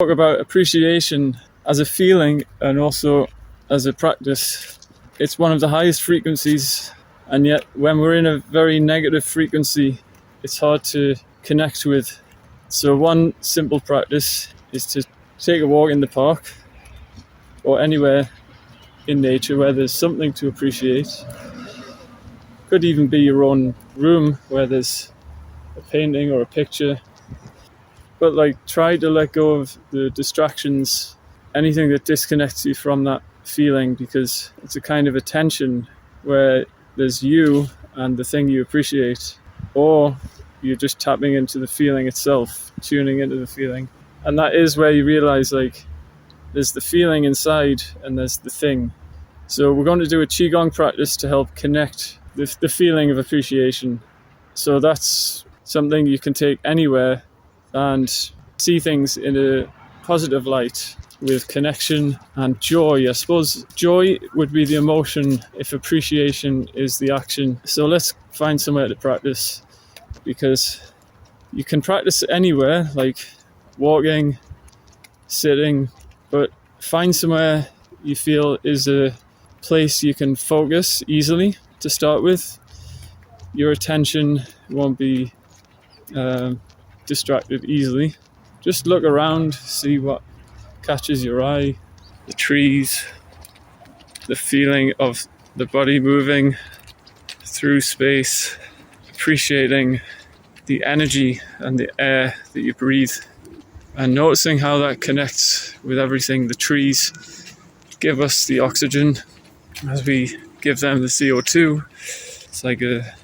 Talk about appreciation as a feeling and also as a practice. It's one of the highest frequencies, and yet when we're in a very negative frequency, it's hard to connect with. So one simple practice is to take a walk in the park or anywhere in nature where there's something to appreciate. Could even be your own room where there's a painting or a picture. But try to let go of the distractions, anything that disconnects you from that feeling, because it's a kind of a tension where there's you and the thing you appreciate, or you're just tapping into the feeling itself, tuning into the feeling. And that is where you realize there's the feeling inside and there's the thing. So we're going to do a Qigong practice to help connect the feeling of appreciation. So that's something you can take anywhere and see things in a positive light with connection and joy. I suppose joy would be the emotion if appreciation is the action. So let's find somewhere to practice, because you can practice anywhere, like walking, sitting, but find somewhere you feel is a place you can focus easily to start with. Your attention won't be distracted easily. Just look around, see what catches your eye, the trees, the feeling of the body moving through space, appreciating the energy and the air that you breathe, and noticing how that connects with everything. The trees give us the oxygen as we give them the CO2. It's like a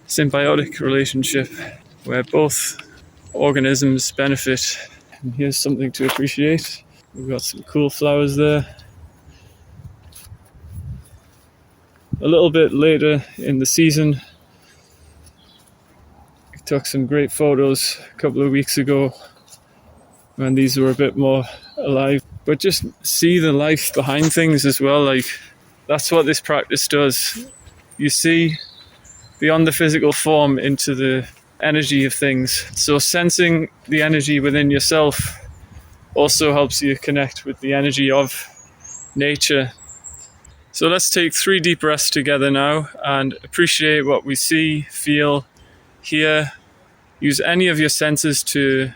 symbiotic relationship where both organisms benefit. And here's something to appreciate. We've got some cool flowers there. A little bit later in the season, we took some great photos a couple of weeks ago when these were a bit more alive. But just see the life behind things as well. That's what this practice does. You see beyond the physical form into the energy of things. So sensing the energy within yourself also helps you connect with the energy of nature. So let's take 3 deep breaths together now and appreciate what we see, feel, hear. Use any of your senses to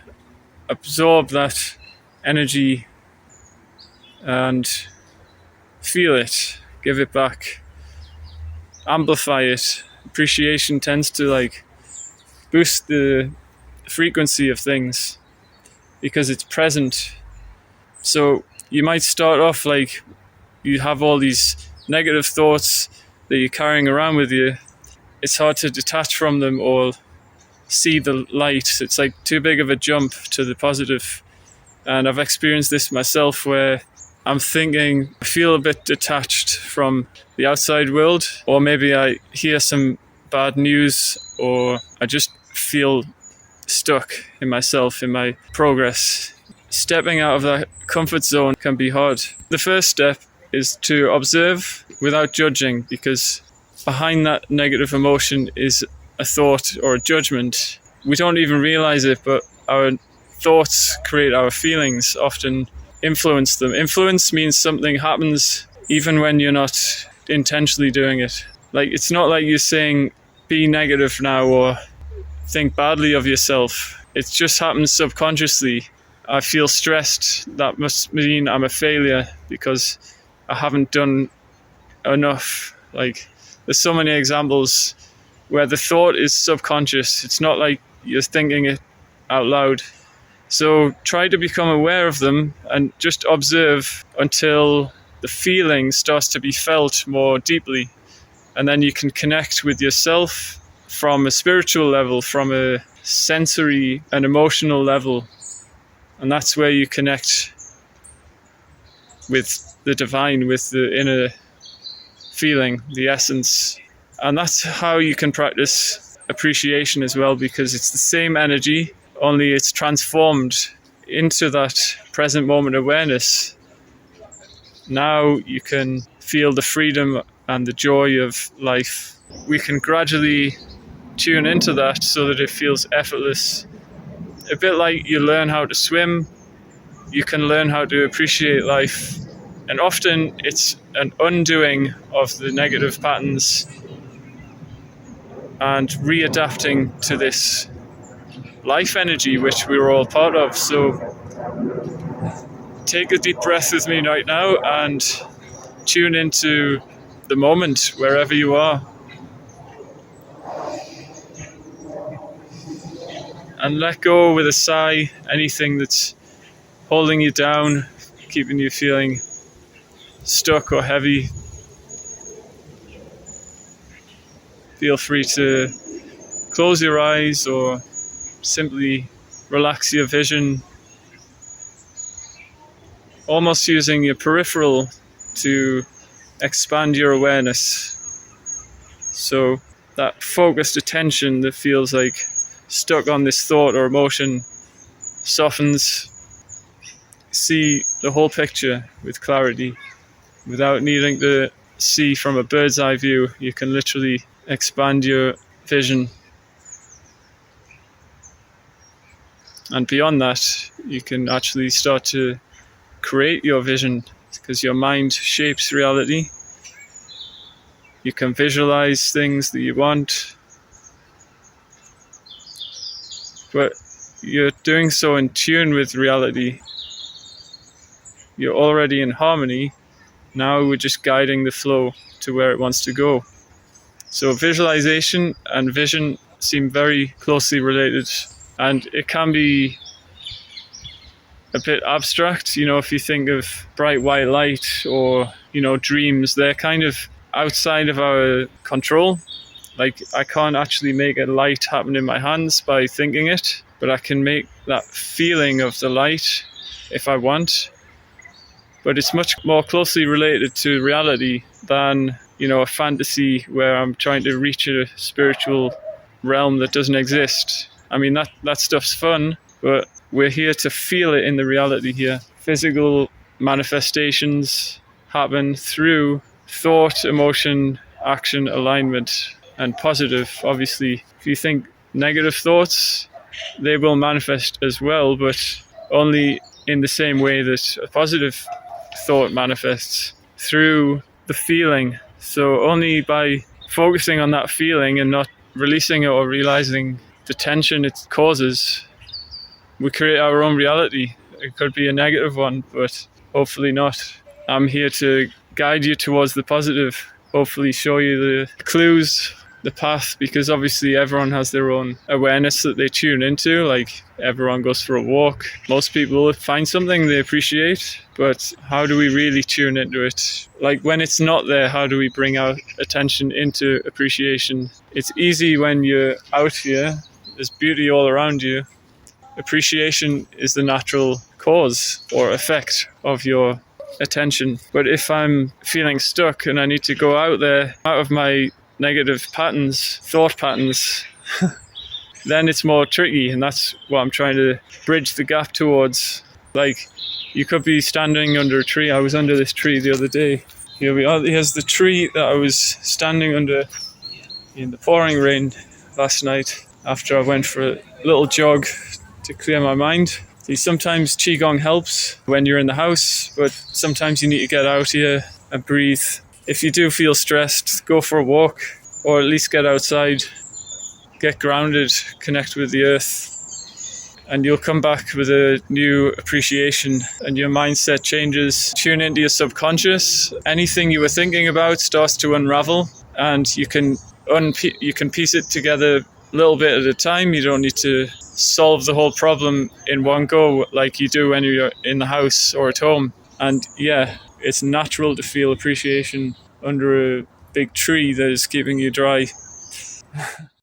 absorb that energy and feel it, give it back, amplify it. Appreciation tends to boost the frequency of things because it's present. So you might start off you have all these negative thoughts that you're carrying around with you. It's hard to detach from them or see the light. It's too big of a jump to the positive. And I've experienced this myself where I'm thinking, I feel a bit detached from the outside world, or maybe I hear some bad news, or I just feel stuck in myself, in my progress. Stepping out of that comfort zone can be hard. The first step is to observe without judging, because behind that negative emotion is a thought or a judgment. We don't even realize it, but our thoughts create our feelings, often influence them. Influence means something happens even when you're not intentionally doing it. It's not like you're saying, be negative now or think badly of yourself. It just happens subconsciously. I feel stressed. That must mean I'm a failure because I haven't done enough. There's so many examples where the thought is subconscious. It's not like you're thinking it out loud. So try to become aware of them and just observe until the feeling starts to be felt more deeply. And then you can connect with yourself from a spiritual level, from a sensory and emotional level. And that's where you connect with the divine, with the inner feeling, the essence. And that's how you can practice appreciation as well, because it's the same energy, only it's transformed into that present moment awareness. Now you can feel the freedom and the joy of life. We can gradually tune into that so that it feels effortless. A bit like you learn how to swim. you can learn how to appreciate life. And often it's an undoing of the negative patterns and readapting to this life energy which we're all part of. So take a deep breath with me right now and tune into the moment wherever you are. And let go with a sigh anything that's holding you down, keeping you feeling stuck or heavy. Feel free to close your eyes or simply relax your vision, almost using your peripheral to expand your awareness. So that focused attention that feels like stuck on this thought or emotion softens. See the whole picture with clarity without needing to see from a bird's eye view. You can literally expand your vision. And beyond that, you can actually start to create your vision, because your mind shapes reality. You can visualize things that you want, but you're doing so in tune with reality. You're already in harmony. Now we're just guiding the flow to where it wants to go. So visualization and vision seem very closely related, and it can be a bit abstract. If you think of bright white light or, dreams, they're kind of outside of our control. Like, I can't actually make a light happen in my hands by thinking it, but I can make that feeling of the light if I want. But it's much more closely related to reality than, a fantasy where I'm trying to reach a spiritual realm that doesn't exist. I mean, that stuff's fun, but we're here to feel it in the reality here. Physical manifestations happen through thought, emotion, action, alignment, and positive. Obviously, if you think negative thoughts, they will manifest as well, but only in the same way that a positive thought manifests, through the feeling. So only by focusing on that feeling and not releasing it or realizing the tension it causes, we create our own reality. It could be a negative one, but hopefully not. I'm here to guide you towards the positive, hopefully show you the clues, the path, because obviously everyone has their own awareness that they tune into. Like, everyone goes for a walk. Most people find something they appreciate, but how do we really tune into it? Like, when it's not there, how do we bring our attention into appreciation? It's easy when you're out here, there's beauty all around you. Appreciation is the natural cause or effect of your attention. But if I'm feeling stuck and I need to go out there, out of my negative patterns, thought patterns, then it's more tricky, and that's what I'm trying to bridge the gap towards. Like, you could be standing under a tree. I was under this tree the other day. Here we are. Here's the tree that I was standing under in the pouring rain last night after I went for a little jog to clear my mind. See, sometimes Qigong helps when you're in the house, but sometimes you need to get out here and breathe. If you do feel stressed, go for a walk, or at least get outside, get grounded, connect with the earth, and you'll come back with a new appreciation and your mindset changes. Tune into your subconscious. Anything you were thinking about starts to unravel, and you can piece it together a little bit at a time. You don't need to solve the whole problem in one go like you do when you're in the house or at home. And yeah, it's natural to feel appreciation under a big tree that is keeping you dry.